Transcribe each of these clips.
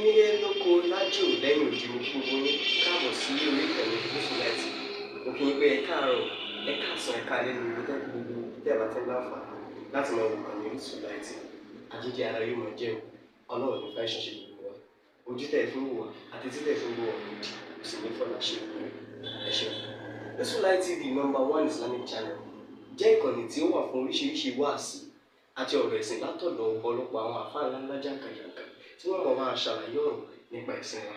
nílé lóko lájò lẹ́yìn òdì gbogbo yín káàbọ̀ sí orí ìkànnì Yusufullahi. Mo kí yín pé ẹ káàárọ̀, ẹ káàsán, ẹ káalẹ́ ní ibi gbogbo tẹ́ bá tẹ́ láǹfààní láti máa wo ìkànnì Yusufullahi. Àjíjẹ ara yóò máa jẹun, Ọlọ́run ní fẹ́ ṣẹ̀ṣẹ̀ gbogbo wa. Ojú tẹ̀ fún wa àti títẹ̀ fún wa kò sì ní fọ́nà ṣe ẹ ṣeun. Yusufullahi TV #1 Islamic channel jẹ́ ìkànnì tí ó wà fún oríṣiríṣi wáàsí àti ọ̀rọ̀ ẹ̀sìn látọ̀dọ̀ ọ̀pọ̀lọpọ̀ àwọn àfáà ńláńlá jàǹkàjàǹkà tí wọ́n mọ̀ máa ṣàlàyé ọ̀rọ̀ nípa ẹ̀sìn wa.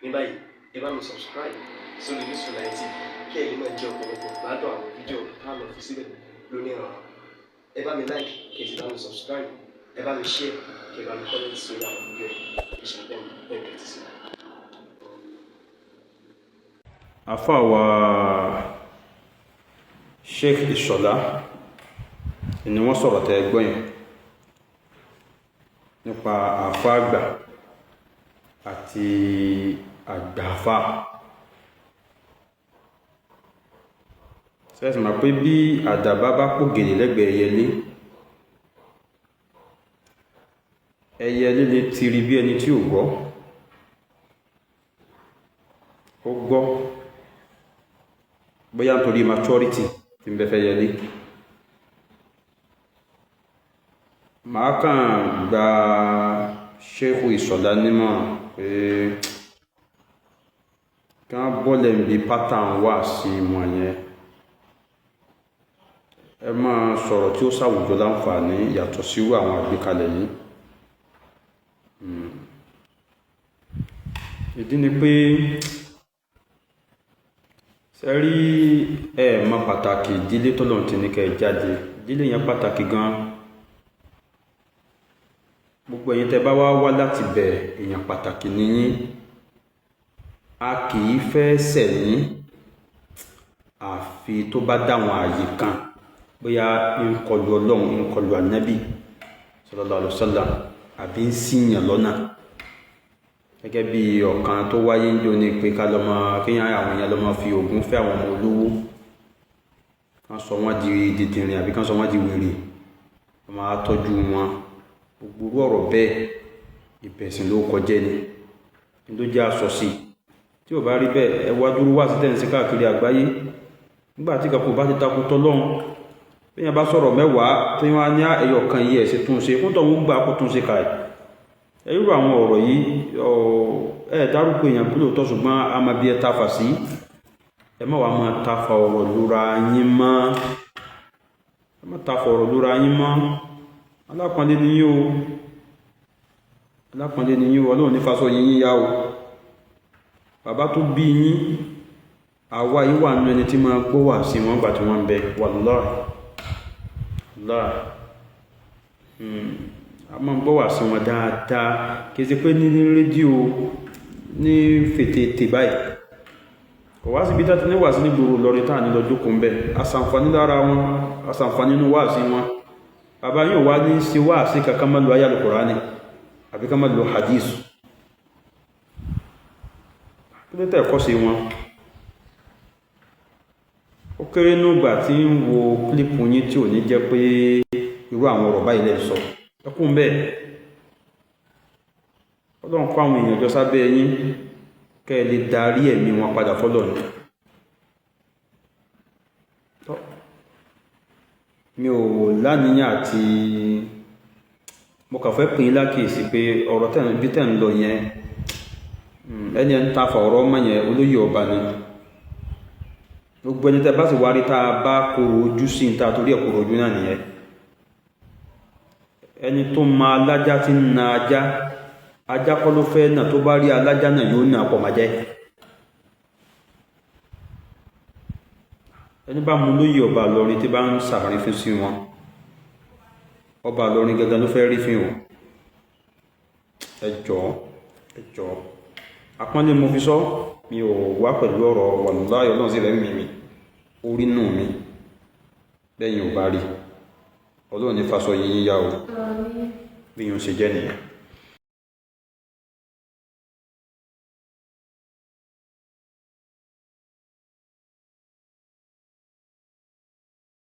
Ní báyìí, ẹ bá mi subscribe sórí Yusufullahi TV kí ẹ lè máa jẹ ọ̀pọ̀lọpọ̀ gbádùn àwọn fídíò táwọn fi síbẹ̀ lónìí ọ̀rọ̀. Ẹ bá mi like kí ẹ sì bá mi subscribe, ẹ bá mi share kí ẹ bá mi comment sórí àwọn fídíò yìí. Ìṣẹ̀lẹ̀ bẹ́ẹ̀ bẹ́ẹ̀ ti sí. Àfáà wa Sheikh Ìṣọ̀lá ni wọ́n sọ̀rọ̀ tẹ́ gbọ́ yẹn nípa àfáà àgbà àti àgbàfà. Sẹ́ẹ̀sì máa pé bí àdàbà bá pò gèlè lẹ́gbẹ̀ẹ́ ẹyẹlé, ẹyẹlé lè ti rí bí ẹni tí ò gbọ́. Ó gbọ́ bóyá nítorí maturity tí ń bẹ fẹ́ yẹlé. Màá kàn gba Sheikh Ìṣọ̀lá nímọ̀ràn pé kí wọ́n bọ́lẹ̀ ń bi pattern wà sí wọn yẹn. Ẹ máa sọ̀rọ̀ tí ó ṣàwùjọ láǹfààní yàtọ̀ sí àwọn àgbékalẹ̀ yìí. Ìdí ni pé ṣe rí mọ pàtàkì ìdílé tọ́lọ́run ti ní kẹ́ jáde. Ìdílé yẹn pàtàkì gan. Gbogbo ẹ̀yin tẹ́ bá wá láti bẹ̀ èèyàn pàtàkì ni yín. A kì í fẹ́ sẹ̀yìn àfi tó bá dáwọn ààyè kan, bóyá ń kọlu Ọlọ́run, ń kọlu Ànábì sallallahu alaihi wasallam, àbí ń ṣìyàn lọ́nà. Gẹ́gẹ́ bí ọ̀kan tó wáyé ń jò ní pé kéèyàn àwọn èèyàn lọ máa fi ògùn fẹ́ àwọn ọmọ olówó, kán sọ wọ́n di dìdìrìn àbí kán sọ wọ́n di wèrè, wọ́n máa tọ́jú wọn. Gbogbo ọ̀rọ̀ bẹ́ẹ̀ ìbẹ̀sìn ló kọjẹ́ ni ló jẹ́ aṣọ sí. Tí ò bá rí bẹ́ẹ̀, ẹ wá dúró wá sí tẹ́ǹsì káàkiri àgbáyé. Nígbà tí kankan bá ti takò tọ́lọ́run, bí yẹn bá sọ̀rọ̀ mẹ́wàá tí wọ́n á ní ẹyọ kan yìí ẹ̀sìn tún ṣe, fún tọ̀hún gbà kó tún ṣe kàì. Irú àwọn ọ̀rọ̀ yìí dárúkọ èèyàn bí lóòótọ́, ṣùgbọ́n a máa bí ẹ tafà sí. Ẹ má wá máa tafà ọ̀rọ̀ lóra yín mọ́. Ẹ má tafà ọ̀rọ̀ lóra yín mọ́. Alápọ̀nlé ni yín o. Alápọ̀nlé ni yín o. Ọlọ́run ní fásọ yín yá o. Bàbá tó bí yín, àwa yìí wà nínú ẹni tí máa gbọ́ wà sí wọn gbà tí wọ́n ń bẹ. Wallahi. A máa ń gbọ́ wà sí wọn dáadáa. Kì í ṣe pé ní rédíò ní fètètè báyìí. Kò wá síbi tá ti ní wà sí nígboro lọrin táà ní lọ jókòó ń bẹ. Aṣàǹfààní lára wọn, aṣàǹfààní nínú wà sí wọn. Bàbá yóò wá ní sí wà sí kankan máa lo ayé Al-Qur'ani àbí ká máa lo hadith. Kí ló tẹ́ ẹ̀kọ́ sí wọn? Ó kéré nígbà tí ń wo kílípù yín tí ò ní jẹ́ pé irú àwọn ọ̀rọ̀ báyìí lẹ́ sọ. Ẹkún bẹ́ẹ̀. Ọlọ́run kó àwọn èèyàn jọ sábẹ́ yín kẹ́ ẹ lè darí ẹ̀mí wọn padà fọ́lọ́run. Mi ò láníyàn àti mo kàn fẹ́ pín in lákèésí pé ọ̀rọ̀ bí tẹ́ ń lọ yẹn, ẹni ń ta fà ọ̀rọ̀ ọmọ yẹn olóyè ọba ni. Gbogbo ẹni tẹ́ bá sì wárí tá a bá kòrò ojú sí ní ta torí ẹ̀ kòrò ojú náà nìyẹn. Ẹni tó máa alájá tí ń na ajá, ajá kọ́ ló fẹ́ náà, tó bá rí alájá náà yóò nà pọ̀ máa jẹ́. Ẹni bá mú lóyè ọba Ìlọrin tí bá ń sàrífín sí wọn, ọba Ìlọrin gẹ́gẹ́ ló fẹ́ rí fín o. Ẹ jọ̀ọ́ àpọ́nlé mo fi sọ, mi ò wá pẹ̀lú ọ̀rọ̀ wallahi Ọlọ́run sí rẹ̀ mi orí nù mi lẹ́yìn ò bá rí. Ọlọ́run ní fásọ yín yá o bí yóò ṣe jẹ́ nìyẹn.